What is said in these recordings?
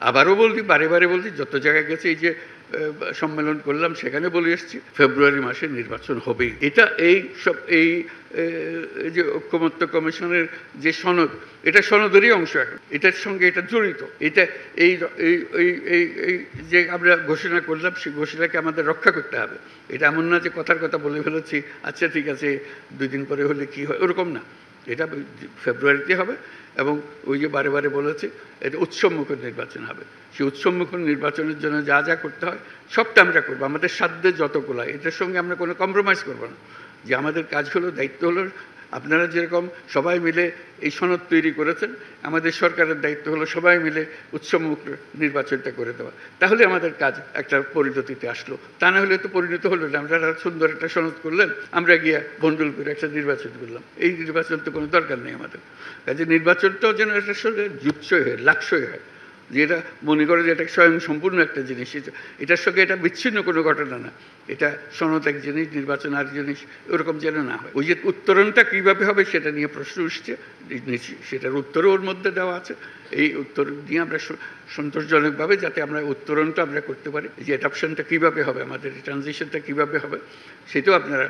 আবারও বলছি, বারে বারে বলছি, যত জায়গায় গেছে, এই যে সম্মেলন করলাম সেখানে বলে এসেছি ফেব্রুয়ারি মাসে নির্বাচন হবেই। এটা এই সব এই যে ঐকমত্য কমিশনের যে সনদ, এটা সনদেরই অংশ, এখন এটার সঙ্গে এটা জড়িত। এটা এই এই যে আমরা ঘোষণা করলাম, সেই ঘোষণাকে আমাদের রক্ষা করতে হবে। এটা এমন না যে কথার কথা বলে ফেলেছি, আচ্ছা ঠিক আছে 2 দিন পরে হলে কি হয়, ওরকম না। এটা ফেব্রুয়ারিতে হবে এবং ওই যে বারে বারে বলেছে এটা উৎসবমুখর নির্বাচন হবে। সেই উৎসবমুখর নির্বাচনের জন্য যা যা করতে হয় সবটা আমরা করবো, আমাদের সাধ্যে যতগুলো। এটার সঙ্গে আমরা কোনো কম্প্রোমাইজ করবো না। যে আমাদের কাজ হলো, দায়িত্ব হলো, আপনারা যেরকম সবাই মিলে এই সনদ তৈরি করেছেন, আমাদের সরকারের দায়িত্ব হলো সবাই মিলে উৎসবমুখ নির্বাচনটা করে দেওয়া। তাহলে আমাদের কাজ একটা পরিণতিতে আসলো। তা না হলে তো পরিণত হলো না। আমরা সুন্দর একটা সনদ করলেন, আমরা গিয়া বন্ডল করে একটা নির্বাচন করলাম। এই নির্বাচন তো কোনো দরকার নেই আমাদের কাজে। নির্বাচনটাও যেন এটার সঙ্গে জুৎসই হয়, লাক্সই হয়, যে এটা মনে করে যে এটা স্বয়ং সম্পূর্ণ একটা জিনিস। এটার সঙ্গে এটা বিচ্ছিন্ন কোনো ঘটনা না। এটা সনদ এক জিনিস, নির্বাচন আর জিনিস, ওরকম যেন না হয়। ওই যে উত্তরণটা কীভাবে হবে সেটা নিয়ে প্রশ্ন উঠছে, সেটার উত্তরও ওর মধ্যে দেওয়া আছে। এই উত্তর নিয়ে আমরা সন্তোষজনকভাবে যাতে আমরা উত্তরণটা আমরা করতে পারি, যে অ্যাডাপশনটা কীভাবে হবে, আমাদের ট্রানজিশনটা কীভাবে হবে, সেটাও আপনারা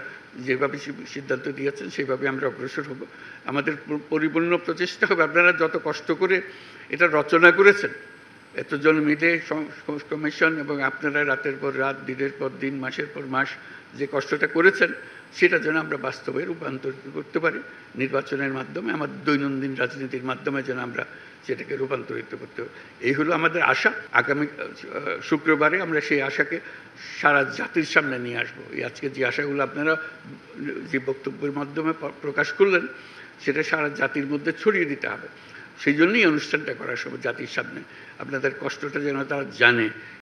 যেভাবে সিদ্ধান্ত দিয়েছেন সেইভাবে আমরা অগ্রসর হব। আমাদের পরিপূর্ণ প্রচেষ্টা হবে। আপনারা যত কষ্ট করে এটা রচনা করেছেন, এতজন মিলে কমিশন, এবং আপনারা রাতের পর রাত, দিনের পর দিন, মাসের পর মাস যে কষ্টটা করেছেন, সেটা যেন আমরা বাস্তবে রূপান্তরিত করতে পারি নির্বাচনের মাধ্যমে, আমাদের দৈনন্দিন রাজনীতির মাধ্যমে যেন আমরা সেটাকে রূপান্তরিত করতে পারি। এই হলো আমাদের আশা। আগামী শুক্রবারে আমরা সেই আশাকে সারা জাতির সামনে নিয়ে আসবো। এই আজকে যে আশাগুলো আপনারা যে বক্তব্যের মাধ্যমে প্রকাশ করলেন, সেটা সারা জাতির মধ্যে ছড়িয়ে দিতে হবে। সেই জন্যই অনুষ্ঠানটা করার সময় জাতির সামনে আপনাদের কষ্টটা যেন তারা জানে।